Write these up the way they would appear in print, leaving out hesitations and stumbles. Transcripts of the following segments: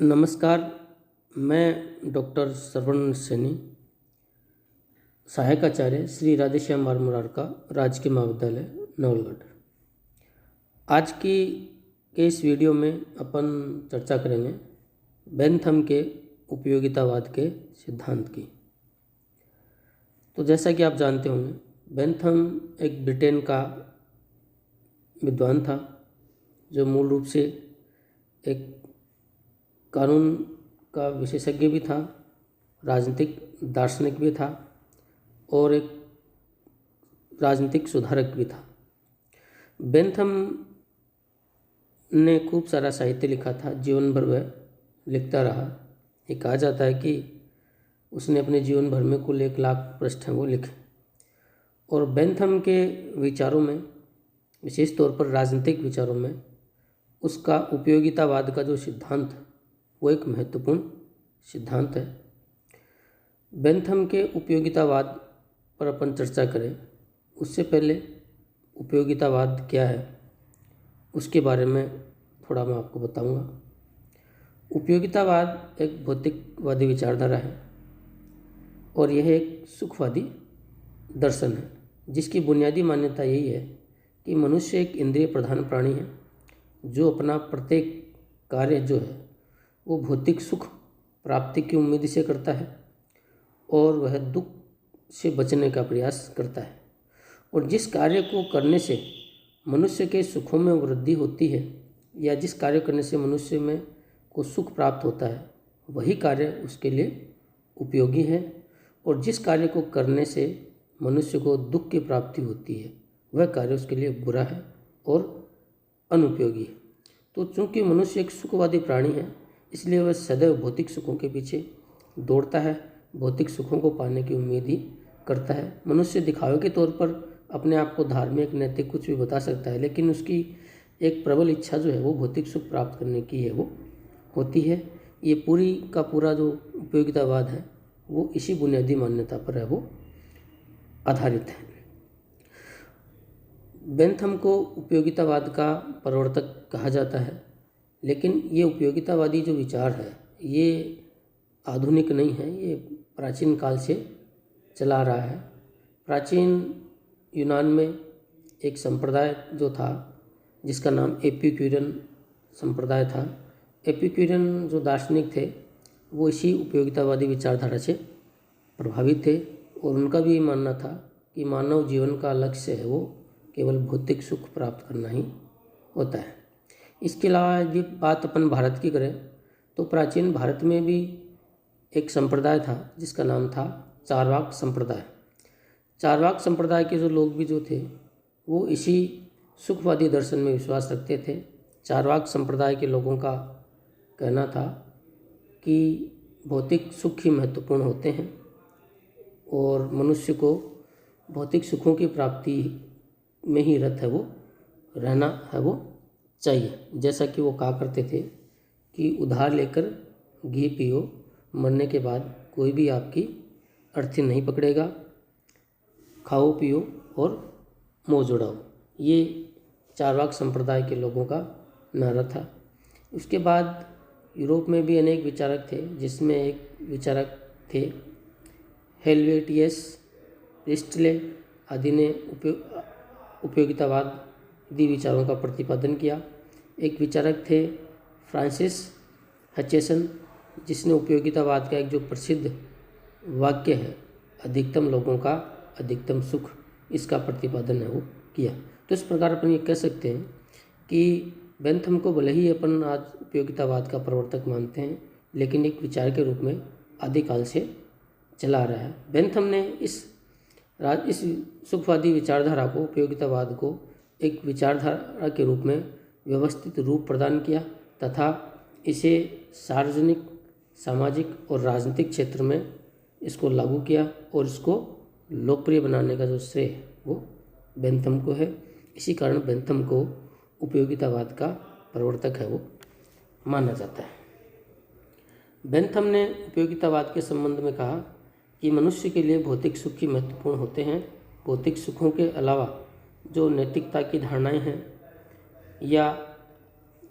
नमस्कार। मैं डॉक्टर श्रवण सैनी, सहायक आचार्य श्री राधेश्याम बाल मुरारका राजकीय महाविद्यालय नवलगढ़। आज की इस वीडियो में अपन चर्चा करेंगे बेंथम के उपयोगितावाद के सिद्धांत की। तो जैसा कि आप जानते होंगे, बेंथम एक ब्रिटेन का विद्वान था जो मूल रूप से एक कानून का विशेषज्ञ भी था, राजनीतिक दार्शनिक भी था और एक राजनीतिक सुधारक भी था। बेंथम ने खूब सारा साहित्य लिखा था, जीवन भर वह लिखता रहा। ये कहा जाता है कि उसने अपने जीवन भर में कुल 1,00,000 पृष्ठ हैं वो लिखे। और बेंथम के विचारों में, विशेष तौर पर राजनीतिक विचारों में, उसका उपयोगितावाद का जो सिद्धांत वो एक महत्वपूर्ण सिद्धांत है। बेंथम के उपयोगितावाद पर अपन चर्चा करें उससे पहले उपयोगितावाद क्या है उसके बारे में थोड़ा मैं आपको बताऊंगा। उपयोगितावाद एक भौतिकवादी विचारधारा है और यह एक सुखवादी दर्शन है जिसकी बुनियादी मान्यता यही है कि मनुष्य एक इंद्रिय प्रधान प्राणी है जो अपना प्रत्येक कार्य जो है वो भौतिक सुख प्राप्ति की उम्मीद से करता है और वह दुख से बचने का प्रयास करता है। और जिस कार्य को करने से मनुष्य के सुखों में वृद्धि होती है या जिस कार्य करने से मनुष्य में को सुख प्राप्त होता है वही कार्य उसके लिए उपयोगी है, और जिस कार्य को करने से मनुष्य को दुख की प्राप्ति होती है वह कार्य उसके लिए बुरा है और अनुपयोगी है। तो चूँकि मनुष्य एक सुखवादी प्राणी है इसलिए वह सदैव भौतिक सुखों के पीछे दौड़ता है, भौतिक सुखों को पाने की उम्मीद ही करता है। मनुष्य दिखावे के तौर पर अपने आप को धार्मिक, नैतिक कुछ भी बता सकता है, लेकिन उसकी एक प्रबल इच्छा जो है वो भौतिक सुख प्राप्त करने की है वो होती है। ये पूरी का पूरा जो उपयोगितावाद है वो इसी बुनियादी मान्यता पर है वो आधारित है। बेंथम को उपयोगितावाद का प्रवर्तक कहा जाता है, लेकिन ये उपयोगितावादी जो विचार है ये आधुनिक नहीं है, ये प्राचीन काल से चला रहा है। प्राचीन यूनान में एक संप्रदाय जो था जिसका नाम एपिक्यूरियन संप्रदाय था। एपिक्यूरियन जो दार्शनिक थे वो इसी उपयोगितावादी विचारधारा से प्रभावित थे और उनका भी मानना था कि मानव जीवन का लक्ष्य है वो केवल भौतिक सुख प्राप्त करना ही होता है। इसके अलावा यदि बात अपन भारत की करें तो प्राचीन भारत में भी एक संप्रदाय था जिसका नाम था चारवाक संप्रदाय। चारवाक संप्रदाय के जो लोग भी जो थे वो इसी सुखवादी दर्शन में विश्वास रखते थे। चारवाक संप्रदाय के लोगों का कहना था कि भौतिक सुख ही महत्वपूर्ण होते हैं और मनुष्य को भौतिक सुखों की प्राप्ति में ही रत है वो रहना है वो चाहिए। जैसा कि वो कहा करते थे कि उधार लेकर घी पियो, मरने के बाद कोई भी आपकी अर्थी नहीं पकड़ेगा, खाओ पियो और मौज उड़ाओ। ये चारवाक संप्रदाय के लोगों का नारा था। उसके बाद यूरोप में भी अनेक विचारक थे, जिसमें एक विचारक थे हेल्वेटियस प्रिस्टले आदि ने उपयोगितावादी विचारों का प्रतिपादन किया। एक विचारक थे फ्रांसिस हचेसन जिसने उपयोगितावाद का एक जो प्रसिद्ध वाक्य है अधिकतम लोगों का अधिकतम सुख, इसका प्रतिपादन है वो किया। तो इस प्रकार अपन ये कह सकते हैं कि बेंथम को भले ही अपन आज उपयोगितावाद का प्रवर्तक मानते हैं, लेकिन एक विचार के रूप में आदिकाल से चला आ रहा है। बेंथम ने इस सुखवादी विचारधारा को, उपयोगितावाद को एक विचारधारा के रूप में व्यवस्थित रूप प्रदान किया तथा इसे सार्वजनिक, सामाजिक और राजनीतिक क्षेत्र में इसको लागू किया और इसको लोकप्रिय बनाने का जो श्रेय है वो बेंथम को है। इसी कारण बेंथम को उपयोगितावाद का प्रवर्तक है वो माना जाता है। बेंथम ने उपयोगितावाद के संबंध में कहा कि मनुष्य के लिए भौतिक सुख ही महत्वपूर्ण होते हैं। भौतिक सुखों के अलावा जो नैतिकता की धारणाएं हैं या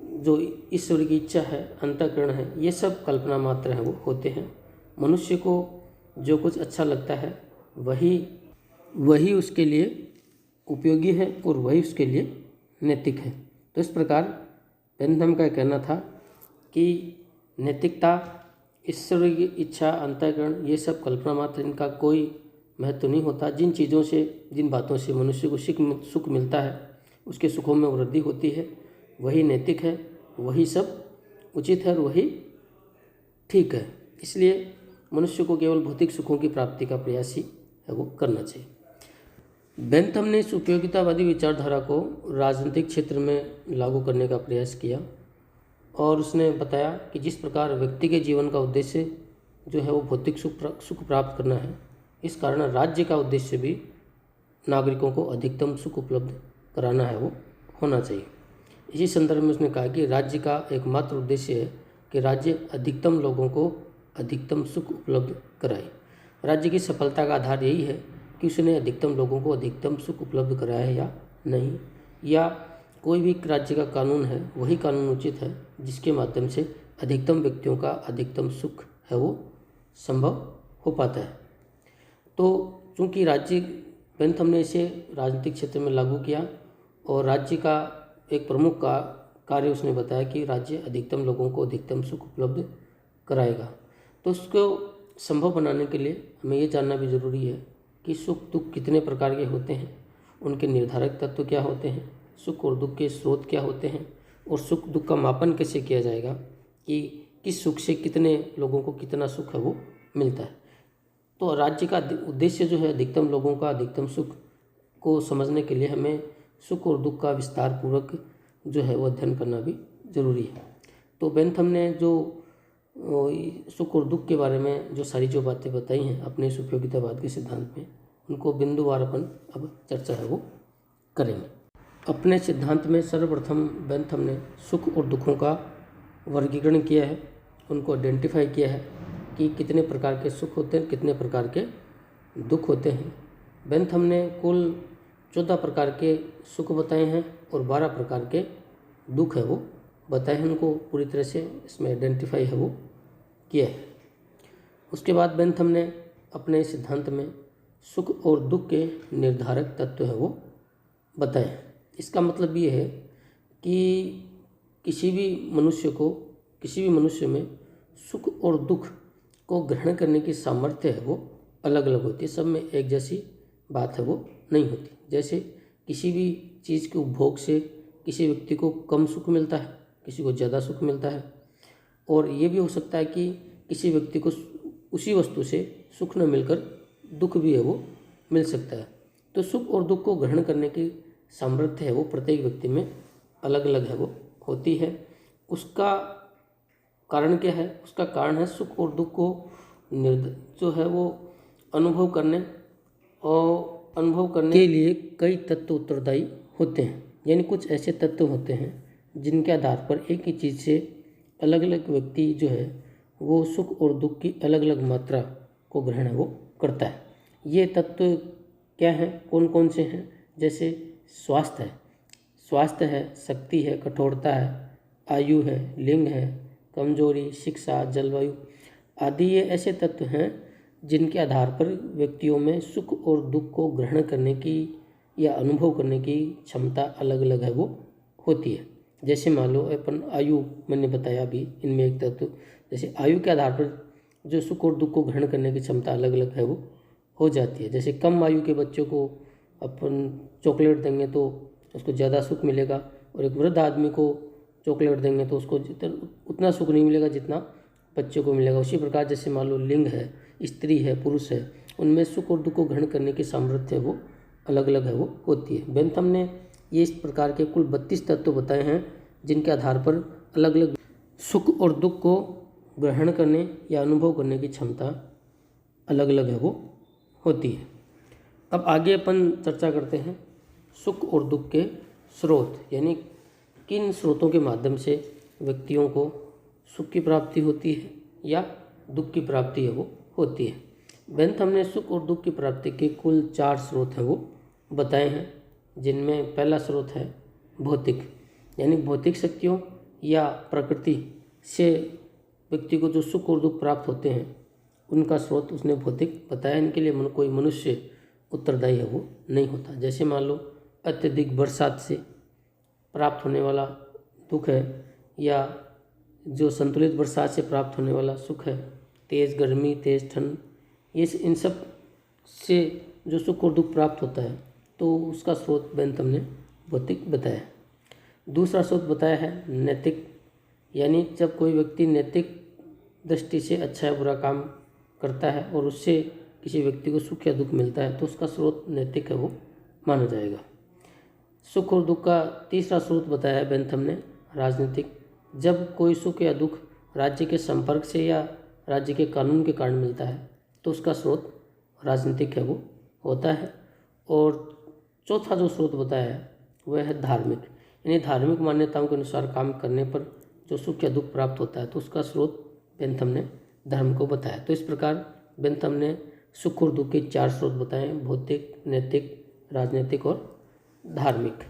जो ईश्वर की इच्छा है, अंतःकरण है, ये सब कल्पना मात्र है वो होते हैं। मनुष्य को जो कुछ अच्छा लगता है वही वही उसके लिए उपयोगी है और वही उसके लिए नैतिक है। तो इस प्रकार बेंथम का कहना था कि नैतिकता, ईश्वर की इच्छा, अंतःकरण, ये सब कल्पना मात्र, इनका कोई महत्व नहीं होता। जिन चीज़ों से, जिन बातों से मनुष्य को सुख मिलता है, उसके सुखों में वृद्धि होती है, वही नैतिक है, वही सब उचित है और वही ठीक है। इसलिए मनुष्य को केवल भौतिक सुखों की प्राप्ति का प्रयास ही है वो करना चाहिए। बेंथम ने इस उपयोगितावादी विचारधारा को राजनीतिक क्षेत्र में लागू करने का प्रयास किया और उसने बताया कि जिस प्रकार व्यक्ति के जीवन का उद्देश्य जो है वो भौतिक सुख प्राप्त करना है, इस कारण राज्य का उद्देश्य भी नागरिकों को अधिकतम सुख उपलब्ध कराना है वो होना चाहिए। इसी संदर्भ में उसने कहा कि राज्य का एकमात्र उद्देश्य है कि राज्य अधिकतम लोगों को अधिकतम सुख उपलब्ध कराए। राज्य की सफलता का आधार यही है कि उसने अधिकतम लोगों को अधिकतम सुख उपलब्ध कराया है या नहीं, या कोई भी राज्य का कानून है वही कानून उचित है जिसके माध्यम से अधिकतम व्यक्तियों का अधिकतम सुख है वो संभव हो पाता है। तो चूँकि बेंथम ने इसे राजनीतिक क्षेत्र में लागू किया और राज्य का एक प्रमुख कार्य उसने बताया कि राज्य अधिकतम लोगों को अधिकतम सुख उपलब्ध कराएगा। तो उसको संभव बनाने के लिए हमें ये जानना भी ज़रूरी है कि सुख दुख कितने प्रकार के होते हैं, उनके निर्धारक तत्व क्या होते हैं, सुख और दुख के स्रोत क्या होते हैं, और सुख दुख का मापन कैसे किया जाएगा कि किस सुख से कितने लोगों को कितना सुख है वो मिलता है। तो राज्य का उद्देश्य जो है अधिकतम लोगों का अधिकतम सुख को समझने के लिए हमें सुख और दुख का विस्तार पूर्वक जो है वो अध्ययन करना भी जरूरी है। तो बेंथम ने जो सुख और दुख के बारे में जो सारी जो बातें बताई हैं अपने इस उपयोगितावाद के सिद्धांत में, उनको बिंदुवार अपन अब चर्चा है वो करेंगे। अपने सिद्धांत में सर्वप्रथम बेंथम ने सुख और दुखों का वर्गीकरण किया है, उनको आइडेंटिफाई किया है कि कितने प्रकार के सुख होते हैं, कितने प्रकार के दुख होते हैं। बेंथम ने कुल 14 प्रकार के सुख बताए हैं और 12 प्रकार के दुख है वो बताए हैं, उनको पूरी तरह से इसमें आइडेंटिफाई है वो किया है। उसके बाद बेंथम ने अपने सिद्धांत में सुख और दुख के निर्धारक तत्व है वो बताए हैं। इसका मतलब ये है कि किसी भी मनुष्य में सुख और दुख को ग्रहण करने की सामर्थ्य है वो अलग अलग होती है, सब में एक जैसी बात है वो नहीं होती। जैसे किसी भी चीज़ के उपभोग से किसी व्यक्ति को कम सुख मिलता है, किसी को ज़्यादा सुख मिलता है, और ये भी हो सकता है कि किसी व्यक्ति को उसी वस्तु से सुख न मिलकर दुख भी है वो मिल सकता है। तो सुख और दुख को ग्रहण करने की सामर्थ्य है वो प्रत्येक व्यक्ति में अलग अलग है वो होती है। उसका कारण क्या है? उसका कारण है सुख और दुख को जो है वो अनुभव करने के लिए कई तत्व उत्तरदायी होते हैं। यानी कुछ ऐसे तत्व होते हैं जिनके आधार पर एक ही चीज़ से अलग अलग व्यक्ति जो है वो सुख और दुख की अलग अलग मात्रा को ग्रहण वो करता है। ये तत्व क्या हैं, कौन कौन से हैं? जैसे स्वास्थ्य है, शक्ति है, कठोरता है, आयु है, लिंग है, कमजोरी, शिक्षा, जलवायु आदि ये ऐसे तत्व हैं जिनके आधार पर व्यक्तियों में सुख और दुख को ग्रहण करने की या अनुभव करने की क्षमता अलग अलग है वो होती है। जैसे मान लो अपन आयु, मैंने बताया अभी, इनमें एक तत्व, जैसे आयु के आधार पर जो सुख और दुख को ग्रहण करने की क्षमता अलग अलग है वो हो जाती है। जैसे कम आयु के बच्चों को अपन चॉकलेट देंगे तो उसको ज़्यादा सुख मिलेगा, और एक वृद्ध आदमी को चॉकलेट देंगे तो उसको उतना सुख नहीं मिलेगा जितना बच्चों को मिलेगा। उसी प्रकार जैसे मान लो लिंग है, स्त्री है, पुरुष है, उनमें सुख और दुख को ग्रहण करने की सामर्थ्य वो अलग अलग है वो होती है। बेंथम ने ये इस प्रकार के कुल 32 तत्व बताए हैं जिनके आधार पर अलग अलग सुख और दुख को ग्रहण करने या अनुभव करने की क्षमता अलग अलग है वो होती है। अब आगे अपन चर्चा करते हैं सुख और दुख के स्रोत, यानी किन स्रोतों के माध्यम से व्यक्तियों को सुख की प्राप्ति होती है या दुख की प्राप्ति है वो होती है। बेंथम ने सुख और दुख की प्राप्ति के कुल 4 स्रोत हैं वो बताए हैं, जिनमें पहला स्रोत है भौतिक, यानी भौतिक शक्तियों या प्रकृति से व्यक्ति को जो सुख और दुख प्राप्त होते हैं उनका स्रोत उसने भौतिक बताया। इनके लिए कोई मनुष्य उत्तरदायी है वो नहीं होता। जैसे मान लो अत्यधिक बरसात से प्राप्त होने वाला दुख है, या जो संतुलित बरसात से प्राप्त होने वाला सुख है, तेज़ गर्मी, तेज़ ठंड, ये इन सब से जो सुख और दुख प्राप्त होता है तो उसका स्रोत बेंथम ने भौतिक बताया। दूसरा स्रोत बताया है नैतिक, यानी जब कोई व्यक्ति नैतिक दृष्टि से अच्छा या बुरा काम करता है और उससे किसी व्यक्ति को सुख या दुख मिलता है तो उसका स्रोत नैतिक है वो माना जाएगा। सुख और दुख का तीसरा स्रोत बताया है बेंथम ने राजनीतिक। जब कोई सुख या दुख राज्य के संपर्क से या राज्य के कानून के कारण मिलता है तो उसका स्रोत राजनीतिक है वो होता है। और चौथा जो स्रोत बताया है वह है धार्मिक, यानी धार्मिक मान्यताओं के अनुसार काम करने पर जो सुख या दुख प्राप्त होता है तो उसका स्रोत बेंथम ने धर्म को बताया। तो इस प्रकार बेंथम ने सुख और दुख के 4 स्रोत बताए, भौतिक, नैतिक, राजनीतिक और धार्मिक।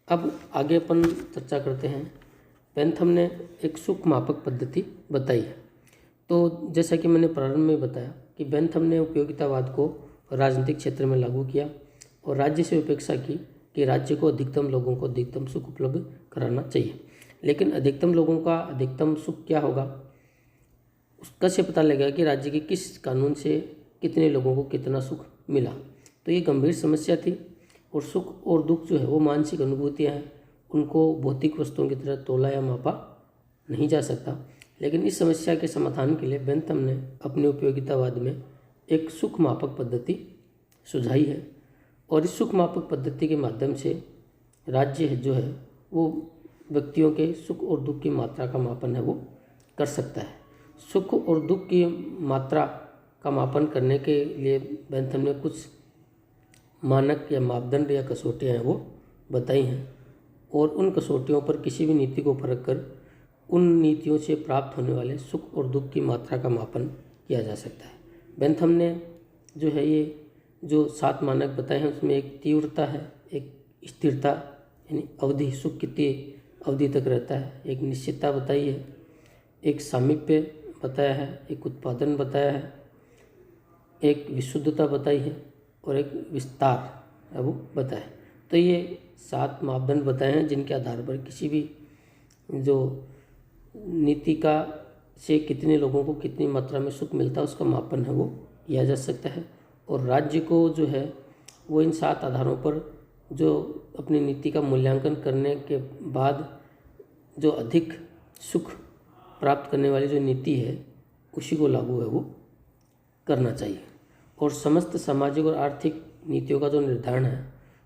अब आगे अपन चर्चा करते हैं। बेंथम ने एक सुख मापक पद्धति बताई है। तो जैसा कि मैंने प्रारंभ में बताया कि बेंथम ने उपयोगितावाद को राजनीतिक क्षेत्र में लागू किया और राज्य से अपेक्षा की कि राज्य को अधिकतम लोगों को अधिकतम सुख उपलब्ध कराना चाहिए। लेकिन अधिकतम लोगों का अधिकतम सुख क्या होगा, उसका से पता लगेगा कि राज्य के किस कानून से कितने लोगों को कितना सुख मिला। तो ये गंभीर समस्या थी। और सुख और दुख जो है वो मानसिक अनुभूतियाँ हैं, उनको भौतिक वस्तुओं की तरह तोला या मापा नहीं जा सकता। लेकिन इस समस्या के समाधान के लिए बेंथम ने अपने उपयोगितावाद में एक सुख मापक पद्धति सुझाई है। और इस सुख मापक पद्धति के माध्यम से राज्य जो है वो व्यक्तियों के सुख और दुख की मात्रा का मापन है वो कर सकता है। सुख और दुख की मात्रा का मापन करने के लिए बेंथम ने कुछ मानक या मापदंड या कसौटियाँ हैं वो बताई हैं, और उन कसौटियों पर किसी भी नीति को परख कर उन नीतियों से प्राप्त होने वाले सुख और दुख की मात्रा का मापन किया जा सकता है। बेंथम ने जो है ये जो 7 मानक बताए हैं उसमें एक तीव्रता है, एक स्थिरता यानी अवधि, सुख कितनी अवधि तक रहता है, एक निश्चितता बताई है, एक सामीप्य बताया है, एक उत्पादन बताया है, एक विशुद्धता बताई है और एक विस्तार है वो बताया है। तो ये 7 मापदंड बताए हैं जिनके आधार पर किसी भी जो नीति का से कितने लोगों को कितनी मात्रा में सुख मिलता है उसका मापन है वो किया जा सकता है। और राज्य को जो है वो इन 7 आधारों पर जो अपनी नीति का मूल्यांकन करने के बाद जो अधिक सुख प्राप्त करने वाली जो नीति है उसी को लागू है वो करना चाहिए। और समस्त सामाजिक और आर्थिक नीतियों का जो निर्धारण है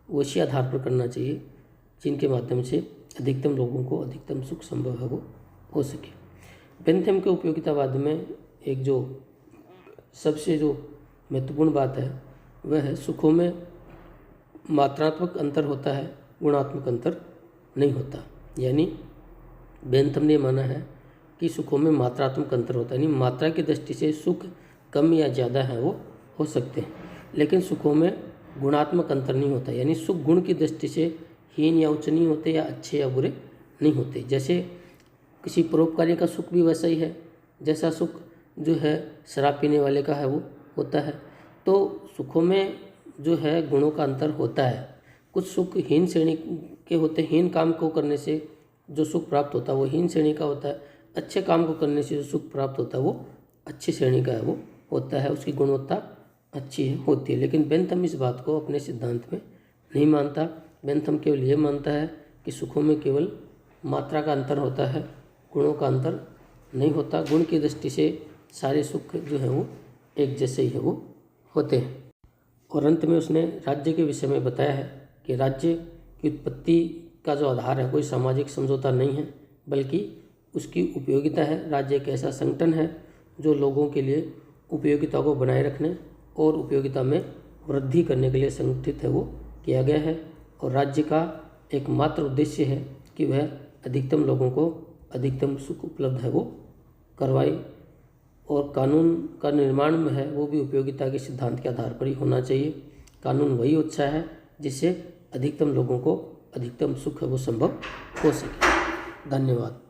वो इसी आधार पर करना चाहिए जिनके माध्यम से अधिकतम लोगों को अधिकतम सुख संभव है वो हो सके। बेंथम के उपयोगितावाद में एक जो सबसे जो महत्वपूर्ण बात है वह है सुखों में मात्रात्मक अंतर होता है, गुणात्मक अंतर नहीं होता। यानी बेंथम ने माना है कि सुखों में मात्रात्मक अंतर होता है, यानी मात्रा की दृष्टि से सुख कम या ज़्यादा है वो हो सकते हैं, लेकिन सुखों में गुणात्मक अंतर नहीं होता। यानी सुख गुण की दृष्टि से हीन या उच्च नहीं होते या अच्छे या बुरे नहीं होते। जैसे किसी परोपकारी का सुख भी वैसा ही है जैसा सुख जो है शराब पीने वाले का है वो होता है। तो सुखों में जो है गुणों का अंतर होता है। कुछ सुख हीन श्रेणी के होते हैं, हीन काम को करने से जो सुख प्राप्त होता है वो हीन श्रेणी का होता है, अच्छे काम को करने से जो सुख प्राप्त होता है वो अच्छी श्रेणी का है वो होता है, उसकी गुणवत्ता अच्छी होती है। लेकिन बेंथम इस बात को अपने सिद्धांत में नहीं मानता। बेंथम केवल ये मानता है कि सुखों में केवल मात्रा का अंतर होता है, गुणों का अंतर नहीं होता। गुण की दृष्टि से सारे सुख जो है वो एक जैसे ही है वो होते हैं। और अंत में उसने राज्य के विषय में बताया है कि राज्य की उत्पत्ति का जो आधार है कोई सामाजिक समझौता नहीं है बल्कि उसकी उपयोगिता है। राज्य एक ऐसा संगठन है जो लोगों के लिए उपयोगिता को बनाए रखने और उपयोगिता में वृद्धि करने के लिए संगठित है वो किया गया है। और राज्य का एकमात्र उद्देश्य है कि वह अधिकतम लोगों को अधिकतम सुख उपलब्ध है वो करवाए। और कानून का निर्माण में है वो भी उपयोगिता के सिद्धांत के आधार पर ही होना चाहिए। कानून वही अच्छा है जिससे अधिकतम लोगों को अधिकतम सुख है वो संभव हो सके। धन्यवाद।